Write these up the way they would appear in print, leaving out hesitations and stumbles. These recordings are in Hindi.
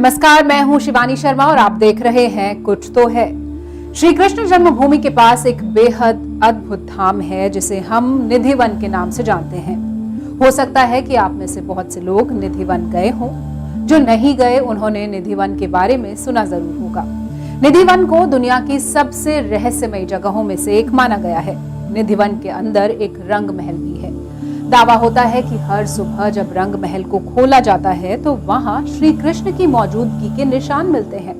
नमस्कार, मैं हूं शिवानी शर्मा और आप देख रहे हैं कुछ तो है। श्री कृष्ण जन्मभूमि के पास एक बेहद अद्भुत धाम है जिसे हम निधिवन के नाम से जानते हैं। हो सकता है कि आप में से बहुत से लोग निधिवन गए हों। जो नहीं गए उन्होंने निधिवन के बारे में सुना जरूर होगा। निधिवन को दुनिया की सबसे रहस्यमयी जगहों में से एक माना गया है। निधिवन के अंदर एक रंग महल भी है। दावा होता है कि हर सुबह जब रंग महल को खोला जाता है तो वहां श्री कृष्ण की मौजूदगी के निशान मिलते हैं।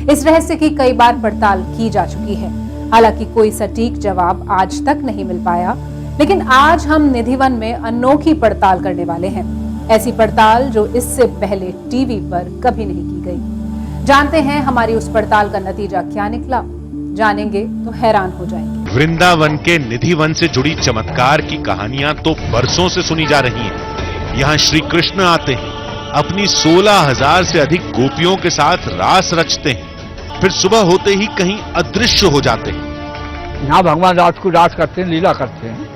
इस रहस्य की कई बार पड़ताल की जा चुकी है, हालांकि कोई सटीक जवाब आज तक नहीं मिल पाया। लेकिन आज हम निधिवन में अनोखी पड़ताल करने वाले हैं, ऐसी पड़ताल जो इससे पहले टीवी पर कभी नहीं की गई। जानते हैं हमारी उस पड़ताल का नतीजा क्या निकला। जानेंगे तो हैरान हो जाएंगे। वृंदावन के निधिवन से जुड़ी चमत्कार की कहानियां तो बरसों से सुनी जा रही हैं। यहाँ श्री कृष्ण आते हैं, अपनी 16,000 से अधिक गोपियों के साथ रास रचते हैं, फिर सुबह होते ही कहीं अदृश्य हो जाते हैं। यहाँ भगवान रात को रास करते हैं, लीला करते हैं।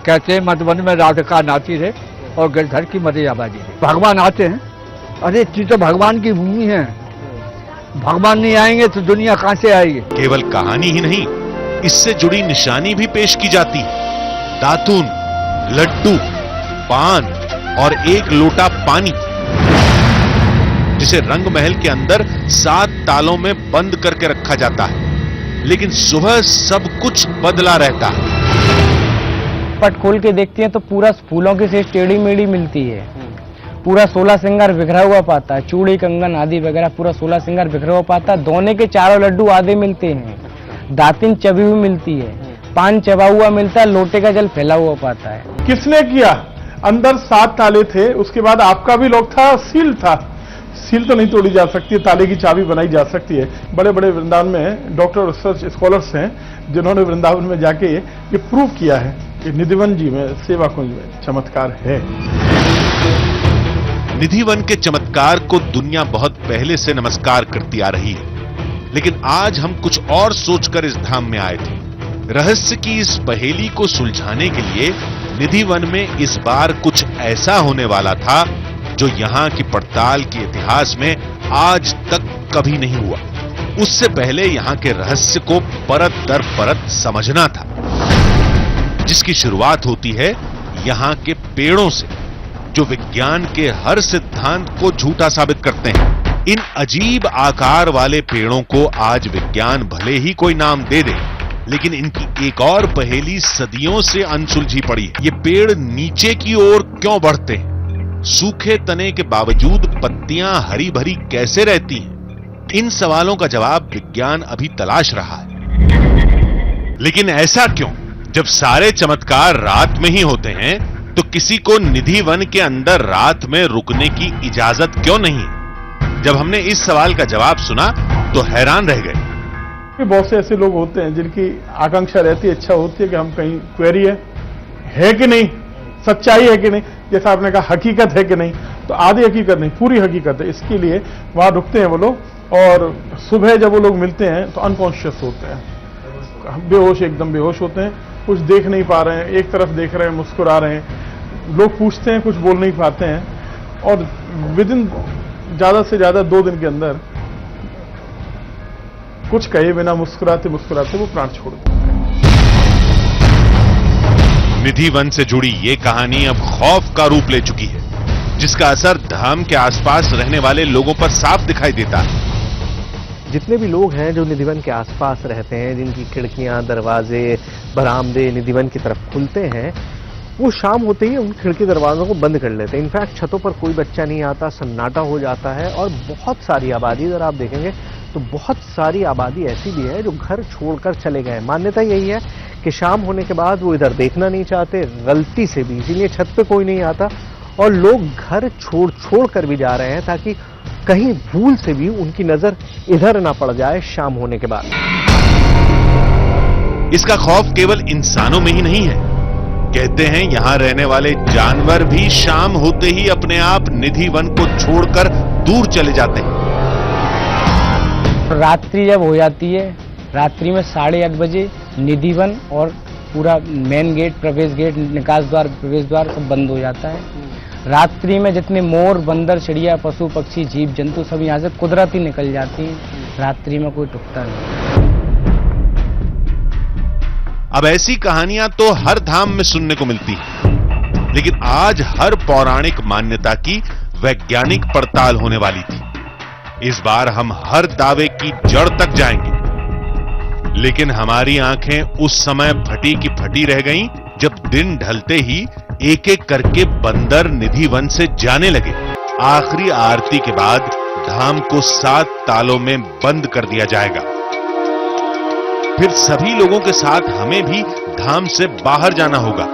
कहते हैं मधुबन में राधिका नाची रहे और गिरधर की मदिरा बाजी रहे। भगवान आते हैं। अरे ये तो भगवान की भूमि है, भगवान नहीं आएंगे तो दुनिया कहां से आएगी। केवल कहानी ही नहीं, इससे जुड़ी निशानी भी पेश की जाती है। दातून, लड्डू, पान और एक लोटा पानी, जिसे रंग महल के अंदर 7 तालों में बंद करके रखा जाता है। लेकिन सुबह सब कुछ बदला रहता है। पट खोल के देखते हैं तो पूरा फूलों की से टेढ़ी मेढ़ी मिलती है। पूरा 16 श्रृंगार बिखरा हुआ पाता है, चूड़ी कंगन आदि वगैरह पूरा 16 श्रृंगार बिखरा हुआ पाता है। दोने के चारों लड्डू आधे मिलते हैं, दातिन चबी हुई मिलती है, पान चबा हुआ मिलता है, लोटे का जल फैला हुआ पाता है। किसने किया? अंदर 7 ताले थे, उसके बाद आपका भी लॉक था, सील था। सील तो नहीं तोड़ी जा सकती, ताले की चाबी बनाई जा सकती है। बड़े बड़े वृंदावन में डॉक्टर रिसर्च स्कॉलर्स हैं जिन्होंने वृंदावन में जाके ये प्रूव किया है कि निधिवन जी में, सेवा कुंज में चमत्कार है। निधिवन के चमत्कार को दुनिया बहुत पहले से नमस्कार करती आ रही है, लेकिन आज हम कुछ और सोचकर इस धाम में आए थे। रहस्य की इस पहेली को सुलझाने के लिए निधिवन में इस बार कुछ ऐसा होने वाला था जो यहां की पड़ताल के इतिहास में आज तक कभी नहीं हुआ। उससे पहले यहां के रहस्य को परत दर परत समझना था, जिसकी शुरुआत होती है यहां के पेड़ों से, जो विज्ञान के हर सिद्धांत को झूठा साबित करते हैं। इन अजीब आकार वाले पेड़ों को आज विज्ञान भले ही कोई नाम दे दे, लेकिन इनकी एक और पहेली सदियों से अनसुलझी पड़ी है। ये पेड़ नीचे की ओर क्यों बढ़ते हैं? सूखे तने के बावजूद पत्तियां हरी भरी कैसे रहती हैं? इन सवालों का जवाब विज्ञान अभी तलाश रहा है। लेकिन ऐसा क्यों? जब सारे चमत्कार रात में ही होते हैं तो किसी को निधिवन के अंदर रात में रुकने की इजाजत क्यों नहीं? जब हमने इस सवाल का जवाब सुना तो हैरान रह गए। बहुत से ऐसे लोग होते हैं जिनकी आकांक्षा रहती है, इच्छा होती है कि हम कहीं क्वेरी है कि नहीं, सच्चाई है कि नहीं, जैसा आपने कहा हकीकत है कि नहीं, तो आधी हकीकत नहीं, पूरी हकीकत है। इसके लिए वहां रुकते हैं वो लोग, और सुबह जब वो लोग मिलते हैं तो अनकॉन्शियस होते हैं, बेहोश, एकदम बेहोश होते हैं, कुछ देख नहीं पा रहे हैं, एक तरफ देख रहे हैं, मुस्कुरा रहे हैं। लोग पूछते हैं, कुछ बोल नहीं पाते हैं, और विदिन ज्यादा से ज्यादा 2 दिन के अंदर कुछ कहे बिना मुस्कुराते मुस्कुराते वो प्राण छोड़ देते हैं। निधिवन से जुड़ी ये कहानी अब खौफ का रूप ले चुकी है, जिसका असर धाम के आसपास रहने वाले लोगों पर साफ दिखाई देता है। जितने भी लोग हैं जो निधिवन के आसपास रहते हैं, जिनकी खिड़कियां, दरवाजे, बरामदे निधिवन की तरफ खुलते हैं, वो शाम होते ही उन खिड़की दरवाजों को बंद कर लेते हैं। इनफैक्ट छतों पर कोई बच्चा नहीं आता, सन्नाटा हो जाता है। और बहुत सारी आबादी, अगर आप देखेंगे तो बहुत सारी आबादी ऐसी भी है जो घर छोड़कर चले गए। मान्यता यही है कि शाम होने के बाद वो इधर देखना नहीं चाहते, गलती से भी, इसीलिए छत पे कोई नहीं आता, और लोग घर छोड़ कर भी जा रहे हैं ताकि कहीं भूल से भी उनकी नजर इधर ना पड़ जाए शाम होने के बाद। इसका खौफ केवल इंसानों में ही नहीं है। कहते हैं यहां रहने वाले जानवर भी शाम होते ही अपने आप निधिवन को छोड़कर दूर चले जाते हैं। रात्रि जब हो जाती है, रात्रि में 8:30 बजे निधिवन और पूरा मेन गेट, प्रवेश गेट, निकास द्वार, प्रवेश द्वार सब बंद हो जाता है। रात्रि में जितने मोर, बंदर, चिड़िया, पशु, पक्षी, जीव जंतु सब यहाँ से कुदरती निकल जाती हैं। रात्रि में कोई टुकता नहीं। अब ऐसी कहानियां तो हर धाम में सुनने को मिलती हैं, लेकिन आज हर पौराणिक मान्यता की वैज्ञानिक पड़ताल होने वाली थी। इस बार हम हर दावे की जड़ तक जाएंगे, लेकिन हमारी आंखें उस समय फटी की फटी रह गईं जब दिन ढलते ही एक एक करके बंदर निधि वन से जाने लगे। आखिरी आरती के बाद धाम को 7 तालों में बंद कर दिया जाएगा। फिर सभी लोगों के साथ हमें भी धाम से बाहर जाना होगा,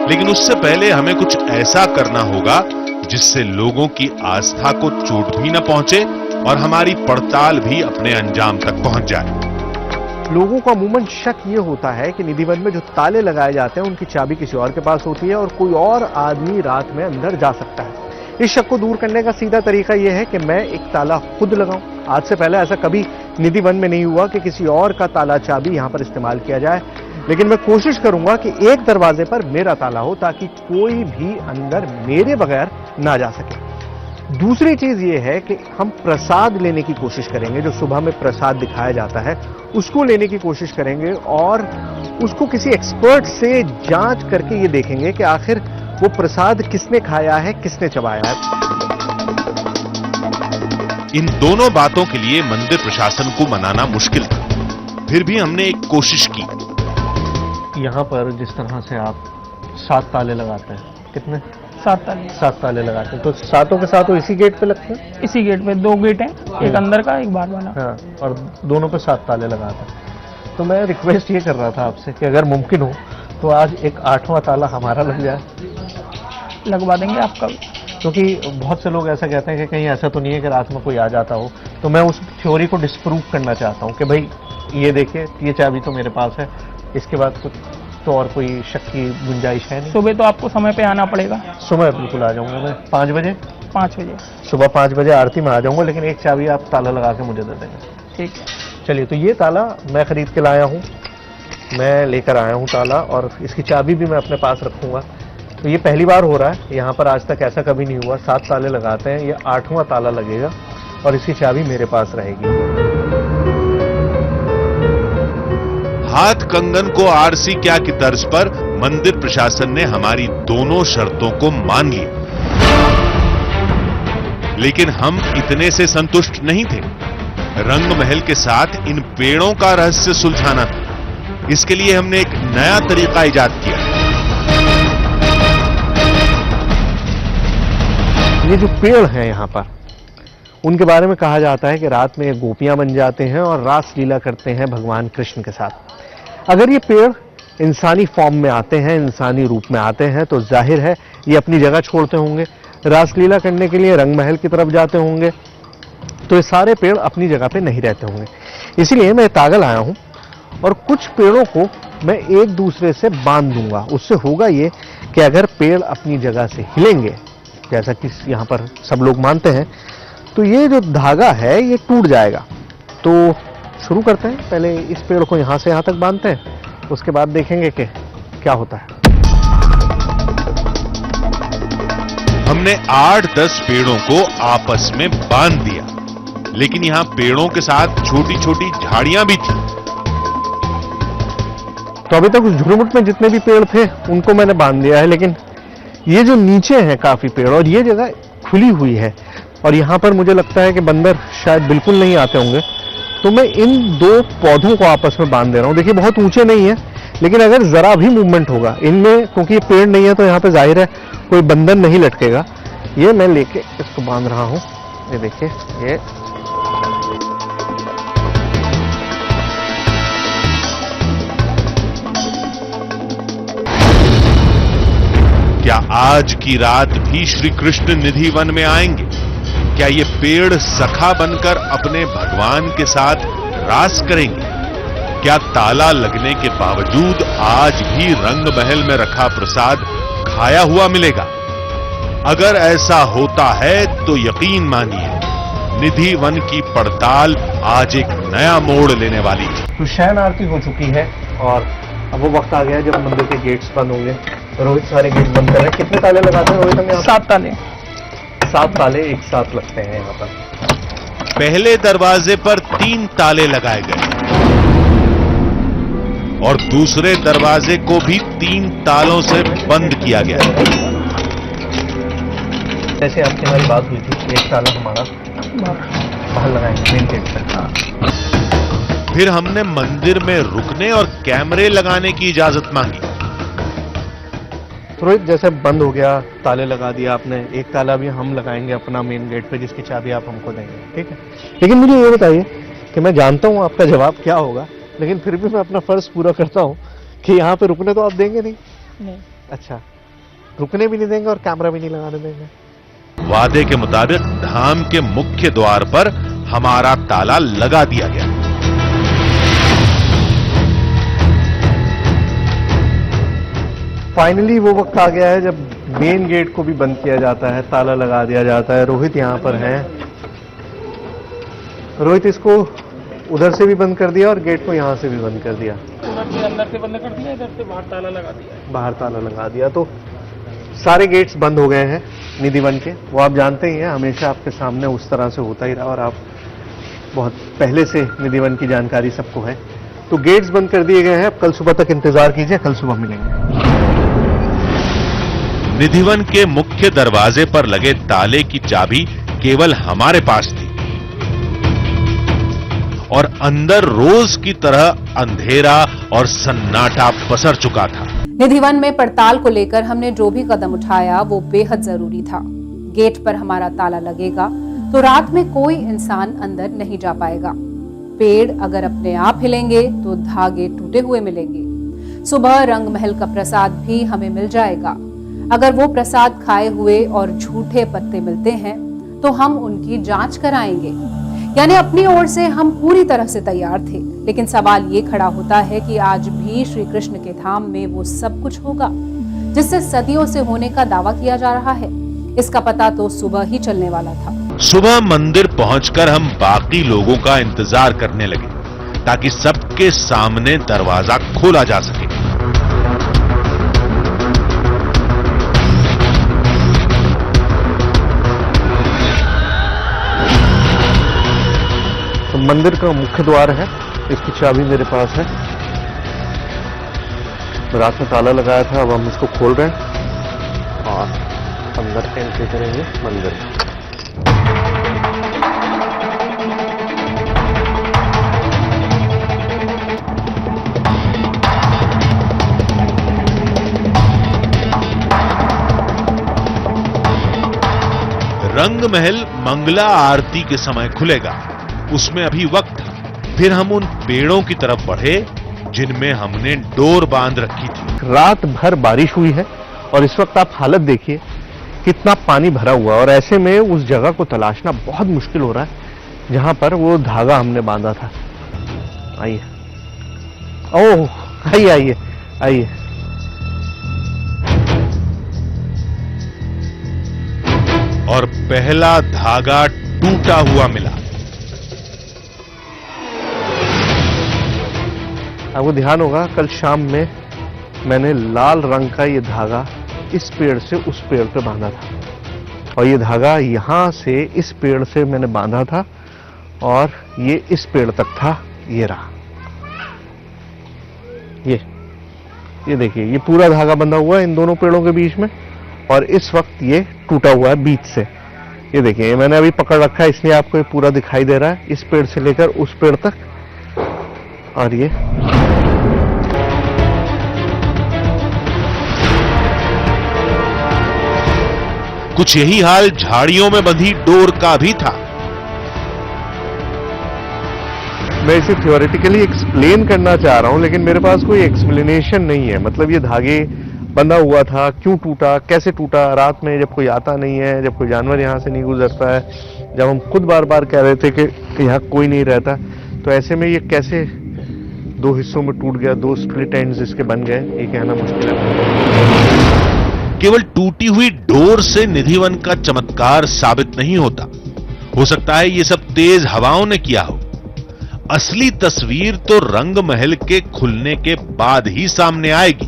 लेकिन उससे पहले हमें कुछ ऐसा करना होगा जिससे लोगों की आस्था को चोट भी न पहुंचे और हमारी पड़ताल भी अपने अंजाम तक पहुंच जाए। लोगों को अमूमन शक ये होता है कि निधि वन में जो ताले लगाए जाते हैं उनकी चाबी किसी और के पास होती है और कोई और आदमी रात में अंदर जा सकता है। इस शक को दूर करने का सीधा तरीका यह है कि मैं एक ताला खुद लगाऊं। आज से पहले ऐसा कभी निधि वन में नहीं हुआ कि किसी और का ताला चाबी यहां पर इस्तेमाल किया जाए, लेकिन मैं कोशिश करूंगा कि एक दरवाजे पर मेरा ताला हो ताकि कोई भी अंदर मेरे बगैर ना जा सके। दूसरी चीज ये है कि हम प्रसाद लेने की कोशिश करेंगे। जो सुबह में प्रसाद दिखाया जाता है उसको लेने की कोशिश करेंगे और उसको किसी एक्सपर्ट से जांच करके ये देखेंगे कि आखिर वो प्रसाद किसने खाया है, किसने चबाया है। इन दोनों बातों के लिए मंदिर प्रशासन को मनाना मुश्किल था, फिर भी हमने एक कोशिश की। यहाँ पर जिस तरह से आप 7 ताले लगाते हैं, कितने? 7 ताले लगाते हैं, तो सातों के सातों इसी गेट पे लगते हैं? इसी गेट पे 2 गेट हैं, एक अंदर का, एक बाहर वाला। हाँ, और दोनों पे 7 ताले लगाते हैं। तो मैं रिक्वेस्ट ये कर रहा था आपसे कि अगर मुमकिन हो तो आज एक 8वां ताला हमारा लग जाए। लगवा देंगे आपका, क्योंकि बहुत से लोग ऐसा कहते हैं कि कहीं ऐसा तो नहीं है कि रात में कोई आ जाता हो। तो मैं उस थ्योरी को डिस्प्रूव करना चाहता हूँ कि भाई ये देखिए, ये चाबी तो मेरे पास है, इसके बाद कुछ तो और कोई शक की गुंजाइश है नहीं। सुबह तो आपको समय पे आना पड़ेगा। सुबह बिल्कुल आ जाऊंगा मैं 5 बजे। 5 बजे सुबह 5 बजे आरती में आ जाऊंगा, लेकिन एक चाबी आप ताला लगा के मुझे दे देंगे। ठीक है। चलिए, तो ये ताला मैं खरीद के लाया हूँ, मैं लेकर आया हूँ ताला, और इसकी चाबी भी मैं अपने पास रखूंगा। तो ये पहली बार हो रहा है, यहाँ पर आज तक ऐसा कभी नहीं हुआ। 7 ताले लगाते हैं, ये 8वां ताला लगेगा और इसकी चाबी मेरे पास रहेगी। हाथ कंगन को आरसी क्या की तर्ज पर मंदिर प्रशासन ने हमारी दोनों शर्तों को मान लिया, लेकिन हम इतने से संतुष्ट नहीं थे। रंग महल के साथ इन पेड़ों का रहस्य सुलझाना था। इसके लिए हमने एक नया तरीका इजाद किया। ये जो पेड़ हैं यहाँ पर, उनके बारे में कहा जाता है कि रात में गोपियां बन जाते हैं और रास लीला करते हैं भगवान कृष्ण के साथ। अगर ये पेड़ इंसानी फॉर्म में आते हैं, इंसानी रूप में आते हैं, तो जाहिर है ये अपनी जगह छोड़ते होंगे, रासलीला करने के लिए रंग महल की तरफ जाते होंगे। तो ये सारे पेड़ अपनी जगह पे नहीं रहते होंगे। इसीलिए मैं तागा लाया हूं और कुछ पेड़ों को मैं एक दूसरे से बांध दूंगा। उससे होगा ये कि अगर पेड़ अपनी जगह से हिलेंगे, जैसा कि यहाँ पर सब लोग मानते हैं, तो ये जो धागा है ये टूट जाएगा। तो शुरू करते हैं। पहले इस पेड़ को यहां से यहां तक बांधते हैं, उसके बाद देखेंगे कि क्या होता है। हमने 8-10 पेड़ों को आपस में बांध दिया, लेकिन यहां पेड़ों के साथ छोटी छोटी झाड़ियां भी थी। तो अभी तक उस झुरमुट में जितने भी पेड़ थे उनको मैंने बांध दिया है, लेकिन ये जो नीचे हैं काफी पेड़, और ये जगह खुली हुई है और यहां पर मुझे लगता है कि बंदर शायद बिल्कुल नहीं आते होंगे। तो मैं इन 2 पौधों को आपस में बांध दे रहा हूं। देखिए, बहुत ऊंचे नहीं है, लेकिन अगर जरा भी मूवमेंट होगा इनमें, क्योंकि ये पेड़ नहीं है तो यहाँ पे जाहिर है कोई बंधन नहीं लटकेगा। ये मैं लेके इसको बांध रहा हूं। ये देखिए, ये क्या आज की रात भी श्री कृष्ण निधि वन में आएंगे? क्या ये पेड़ सखा बनकर अपने भगवान के साथ रास करेंगे? क्या ताला लगने के बावजूद आज भी रंग महल में रखा प्रसाद खाया हुआ मिलेगा? अगर ऐसा होता है तो यकीन मानिए, निधि वन की पड़ताल आज एक नया मोड़ लेने वाली है। तो शयन आरती हो चुकी है और अब वो वक्त आ गया है जब मंदिर के गेट्स बंद होंगे। रोहित सारे गेट बंद कर रहे हैं। कितने ताले लगाते हैं रोहित? हम 7 ताले। 7 ताले एक साथ लगते हैं यहाँ पर। पहले दरवाजे पर 3 ताले लगाए गए और दूसरे दरवाजे को भी 3 तालों से बंद किया गया। जैसे आपकी हमारी बात हुई थी, एक ताला हमारा बाहर लगाएंगे मेन गेट पर। फिर हमने मंदिर में रुकने और कैमरे लगाने की इजाजत मांगी। रोहित जैसे बंद हो गया, ताले लगा दिया आपने, एक ताला भी हम लगाएंगे अपना मेन गेट पे, जिसकी चाबी आप हमको देंगे, ठीक है? लेकिन मुझे ये बताइए कि मैं जानता हूँ आपका जवाब क्या होगा, लेकिन फिर भी मैं अपना फर्ज पूरा करता हूँ कि यहाँ पे रुकने तो आप देंगे नहीं? नहीं। अच्छा, रुकने भी नहीं देंगे और कैमरा भी नहीं लगाने देंगे? वादे के मुताबिक धाम के मुख्य द्वार पर हमारा ताला लगा दिया गया। फाइनली वो वक्त आ गया है जब मेन गेट को भी बंद किया जाता है, ताला लगा दिया जाता है। रोहित यहाँ पर है। रोहित इसको उधर से भी बंद कर दिया और गेट को यहाँ से भी बंद कर दिया। उधर से अंदर से बंद कर दिया, इधर से बाहर ताला लगा दिया। बाहर ताला लगा दिया। तो सारे गेट्स बंद हो गए हैं निधिवन के। वो आप जानते ही हैं, हमेशा आपके सामने उस तरह से होता ही रहा और आप बहुत पहले से निधिवन की जानकारी सबको है। तो गेट्स बंद कर दिए गए हैं। अब कल सुबह तक इंतजार कीजिए, कल सुबह मिलेंगे। निधिवन के मुख्य दरवाजे पर लगे ताले की चाबी केवल हमारे पास थी और अंदर रोज की तरह अंधेरा और सन्नाटा पसर चुका था। निधिवन में पड़ताल को लेकर हमने जो भी कदम उठाया वो बेहद जरूरी था। गेट पर हमारा ताला लगेगा तो रात में कोई इंसान अंदर नहीं जा पाएगा। पेड़ अगर अपने आप हिलेंगे तो धागे टूटे हुए मिलेंगे। सुबह रंग महल का प्रसाद भी हमें मिल जाएगा। अगर वो प्रसाद खाए हुए और झूठे पत्ते मिलते हैं तो हम उनकी जांच कराएंगे। यानी अपनी ओर से हम पूरी तरह से तैयार थे। लेकिन सवाल ये खड़ा होता है कि आज भी श्री कृष्ण के धाम में वो सब कुछ होगा जिससे सदियों से होने का दावा किया जा रहा है। इसका पता तो सुबह ही चलने वाला था। सुबह मंदिर पहुंचकर हम बाकी लोगों का इंतजार करने लगे ताकि सबके सामने दरवाजा खोला जा सके। तो मंदिर का मुख्य द्वार है, इसकी चाबी मेरे पास है। रात में ताला लगाया था, अब हम इसको खोल रहे हैं और अंदर एंट्री करेंगे मंदिर में। रंग महल मंगला आरती के समय खुलेगा, उसमें अभी वक्त था। फिर हम उन पेड़ों की तरफ बढ़े जिनमें हमने डोर बांध रखी थी। रात भर बारिश हुई है और इस वक्त आप हालत देखिए कितना पानी भरा हुआ है और ऐसे में उस जगह को तलाशना बहुत मुश्किल हो रहा है जहां पर वो धागा हमने बांधा था। आइए, ओह आइए आइए आइए। और पहला धागा टूटा हुआ मिला। आपको ध्यान होगा कल शाम में मैंने लाल रंग का ये धागा इस पेड़ से उस पेड़ पे बांधा था और ये धागा यहां से इस पेड़ से मैंने बांधा था और ये इस पेड़ तक था। ये रहा, ये देखिए, ये पूरा धागा बंधा हुआ है इन दोनों पेड़ों के बीच में और इस वक्त ये टूटा हुआ है बीच से। ये देखिए, मैंने अभी पकड़ रखा है इसलिए आपको ये पूरा दिखाई दे रहा है, इस पेड़ से लेकर उस पेड़ तक। और ये कुछ यही हाल झाड़ियों में बंधी डोर का भी था। मैं इसे थियोरेटिकली एक्सप्लेन करना चाह रहा हूं लेकिन मेरे पास कोई एक्सप्लेनेशन नहीं है। मतलब ये धागे बंधा हुआ था, क्यों टूटा, कैसे टूटा, रात में जब कोई आता नहीं है, जब कोई जानवर यहां से नहीं गुजरता है, जब हम खुद बार बार कह रहे थे कि यहां कोई नहीं रहता, तो ऐसे में ये कैसे दो हिस्सों में टूट गया, दो स्प्लिट एंड्स इसके बन गए, ये कहना मुश्किल है। केवल टूटी हुई डोर से निधिवन का चमत्कार साबित नहीं होता। हो सकता है ये सब तेज हवाओं ने किया हो। असली तस्वीर तो रंग महल के खुलने के बाद ही सामने आएगी।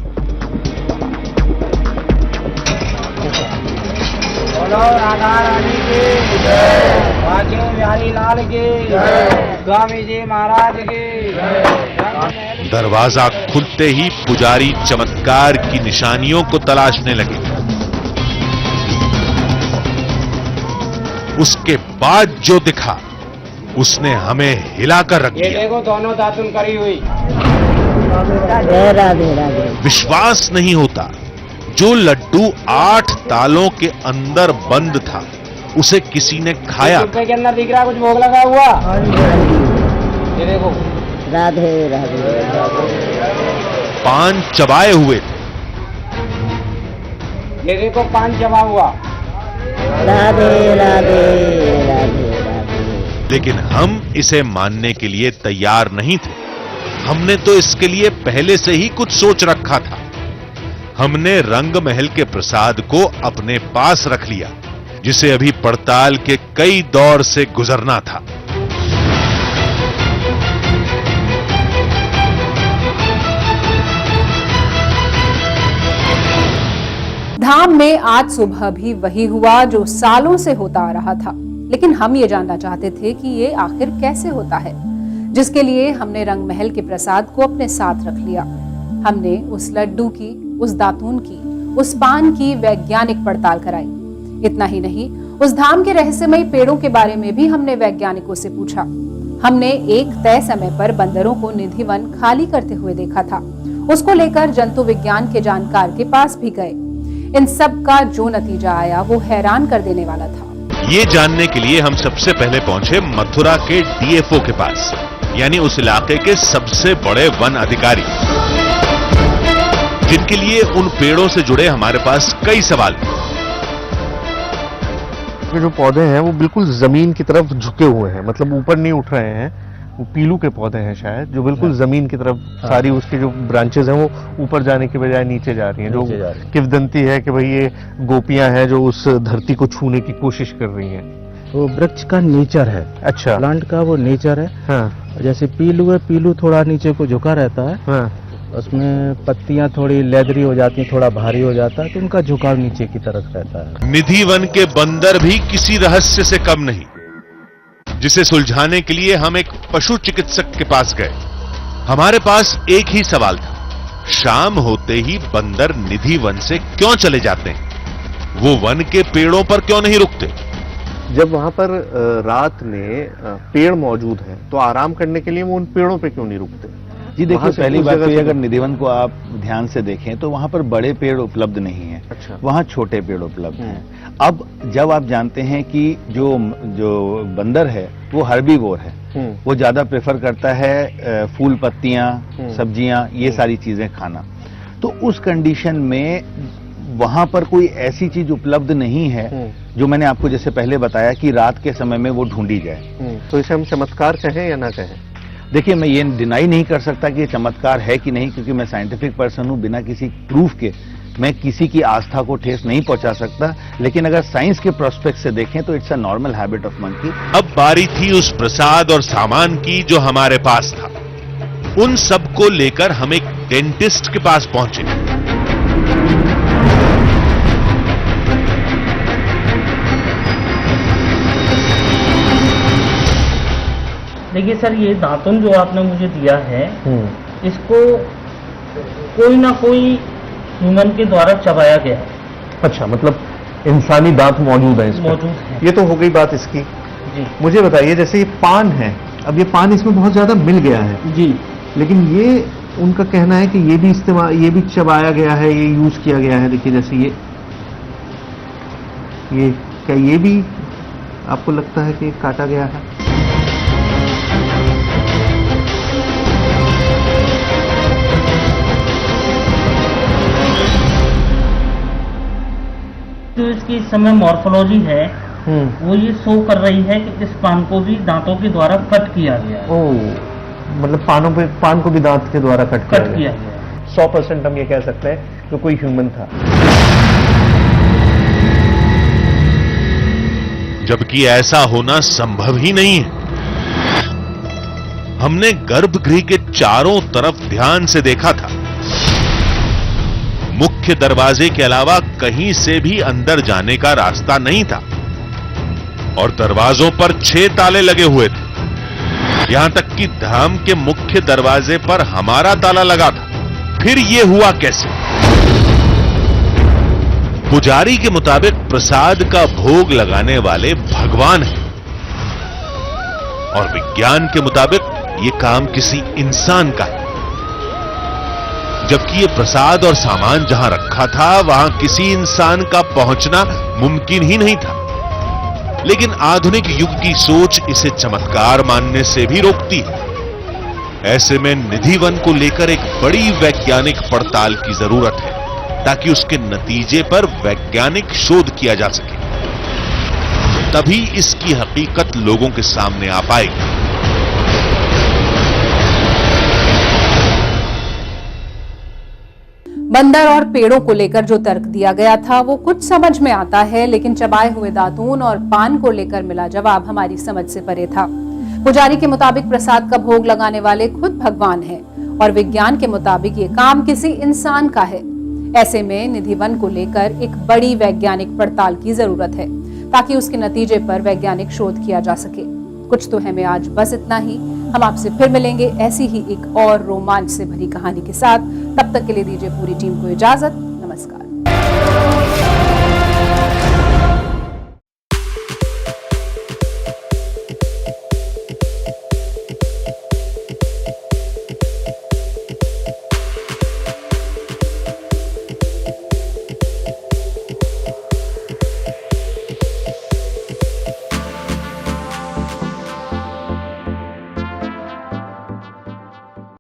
बोलो राधा रानी की जय, बांके बिहारी लाल की जय, स्वामी जी महाराज की जय। दरवाजा खुलते ही पुजारी चमत्कार की निशानियों को तलाशने लगे। उसके बाद जो दिखा उसने हमें हिलाकर रख ये दिया। देखो दोनों दातुन करी हुई। विश्वास नहीं होता, जो लड्डू 8 तालों के अंदर बंद था उसे किसी ने खाया। डिब्बे के अंदर दिख रहा कुछ भोग लगा हुआ। ये देखो राधे राधे पान चबाए हुए थे। ये देखो पान चबा हुआ। राधे राधे राधे राधे। लेकिन हम इसे मानने के लिए तैयार नहीं थे। हमने तो इसके लिए पहले से ही कुछ सोच रखा था। हमने रंग महल के प्रसाद को अपने पास रख लिया, जिसे अभी पड़ताल के कई दौर से गुजरना था। धाम में आज सुबह भी वही हुआ जो सालों से होता आ रहा था, लेकिन हम ये जानना चाहते थे कि ये आखिर कैसे होता है, जिसके लिए हमने रंग महल के प्रसाद को अपने साथ रख लिया। हमने उस लड्डू की, उस दातून की, उस पान की वैज्ञानिक पड़ताल कराई। इतना ही नहीं, उस धाम के रहस्यमयी पेड़ों के बारे में भी हमने वैज्ञानिकों से पूछा। हमने एक तय समय पर बंदरों को निधि वन खाली करते हुए देखा था। उसको लेकर जंतु विज्ञान के जानकार के पास भी गए। इन सब का जो नतीजा आया वो हैरान कर देने वाला था। ये जानने के लिए हम सबसे पहले पहुंचे मथुरा के डीएफओ के पास, यानी उस इलाके के सबसे बड़े वन अधिकारी, जिनके लिए उन पेड़ों से जुड़े हमारे पास कई सवाल थे। ये जो पौधे हैं वो बिल्कुल जमीन की तरफ झुके हुए हैं, मतलब ऊपर नहीं उठ रहे हैं। वो पीलू के पौधे हैं शायद, जो बिल्कुल जमीन की तरफ सारी उसकी जो ब्रांचेस हैं वो ऊपर जाने के बजाय नीचे जा रही हैं, जो किंवदंती है कि भाई ये गोपियां हैं जो उस धरती को छूने की कोशिश कर रही हैं। वो वृक्ष का नेचर है। अच्छा। प्लांट का वो नेचर है। हाँ। जैसे पीलू है, पीलू थोड़ा नीचे को झुका रहता है। हाँ। उसमें पत्तियां थोड़ी लेदरी हो जाती हैं, थोड़ा भारी हो जाता है, तो उनका झुकाव नीचे की तरफ रहता है। निधि वन के बंदर भी किसी रहस्य से कम नहीं, जिसे सुलझाने के लिए हम एक पशु चिकित्सक के पास गए। हमारे पास एक ही सवाल था, शाम होते ही बंदर निधि वन से क्यों चले जाते हैं? वो वन के पेड़ों पर क्यों नहीं रुकते? जब वहां पर रात में पेड़ मौजूद हैं तो आराम करने के लिए वो उन पेड़ों पे क्यों नहीं रुकते? जी देखिए, वहाँ से पहली उस बात जगह तो ये, से- अगर निधिवन को आप ध्यान से देखें तो वहां पर बड़े पेड़ उपलब्ध नहीं है। अच्छा। वहां छोटे पेड़ उपलब्ध हैं। अब जब आप जानते हैं कि जो बंदर है वो हर्बीवोर है, वो ज्यादा प्रेफर करता है फूल पत्तियां, सब्जियां, ये सारी चीजें खाना, तो उस कंडीशन में वहां पर कोई ऐसी चीज उपलब्ध नहीं है जो मैंने आपको जैसे पहले बताया कि रात के समय में वो ढूंढी जाए। तो इसे हम चमत्कार कहें या ना कहें? देखिए, मैं ये डिनाई नहीं कर सकता कि ये चमत्कार है कि नहीं, क्योंकि मैं साइंटिफिक पर्सन हूं। बिना किसी प्रूफ के मैं किसी की आस्था को ठेस नहीं पहुंचा सकता, लेकिन अगर साइंस के प्रोस्पेक्ट से देखें तो it's a normal habit of monkey. अब बारी थी उस प्रसाद और सामान की जो हमारे पास था। उन सब को लेकर हम एक डेंटिस्ट के पास पहुंचे। देखिए सर, ये दातुन जो आपने मुझे दिया है, इसको कोई ना कोई ह्यूमन के द्वारा चबाया गया है। अच्छा, मतलब इंसानी दांत मौजूद है इसमें? मौजूद है। ये तो हो गई बात इसकी। जी मुझे बताइए, जैसे ये पान है, अब ये पान इसमें बहुत ज्यादा मिल गया है जी। लेकिन ये उनका कहना है कि ये भी इस्तेमाल, ये भी चबाया गया है, ये यूज किया गया है। देखिए जैसे ये क्या ये भी आपको लगता है कि काटा गया है? जो इसकी इस समय मॉर्फोलॉजी है वो ये शो कर रही है कि इस पान को भी दांतों के द्वारा कट किया गया है। ओह, मतलब पान को भी दांत के द्वारा कट किया गया है। 100% हम ये कह सकते हैं कि कोई ह्यूमन था। जबकि ऐसा होना संभव ही नहीं है। हमने गर्भगृह के चारों तरफ ध्यान से देखा था। मुख्य दरवाजे के अलावा कहीं से भी अंदर जाने का रास्ता नहीं था और दरवाजों पर 6 ताले लगे हुए थे। यहां तक कि धाम के मुख्य दरवाजे पर हमारा ताला लगा था। फिर यह हुआ कैसे? पुजारी के मुताबिक प्रसाद का भोग लगाने वाले भगवान हैं और विज्ञान के मुताबिक यह काम किसी इंसान का है। जबकि यह प्रसाद और सामान जहां रखा था वहां किसी इंसान का पहुंचना मुमकिन ही नहीं था। लेकिन आधुनिक युग की सोच इसे चमत्कार मानने से भी रोकती है। ऐसे में निधि वन को लेकर एक बड़ी वैज्ञानिक पड़ताल की जरूरत है ताकि उसके नतीजे पर वैज्ञानिक शोध किया जा सके। तभी इसकी हकीकत लोगों के सामने आ पाएगी। बंदर और पेड़ों को लेकर जो तर्क दिया गया था वो कुछ समझ में आता है, लेकिन चबाए हुए दातून और पान को लेकर मिला जवाब हमारी समझ से परे था। पुजारी के मुताबिक प्रसाद का भोग लगाने वाले खुद भगवान हैं और विज्ञान के मुताबिक ये काम किसी इंसान का है। ऐसे में निधि वन को लेकर एक बड़ी वैज्ञानिक पड़ताल की जरूरत है ताकि उसके नतीजे पर वैज्ञानिक शोध किया जा सके। कुछ तो है में आज बस इतना ही। हम आपसे फिर मिलेंगे ऐसी ही एक और रोमांच से भरी कहानी के साथ। तब तक के लिए दीजिए पूरी टीम को इजाजत। नमस्कार।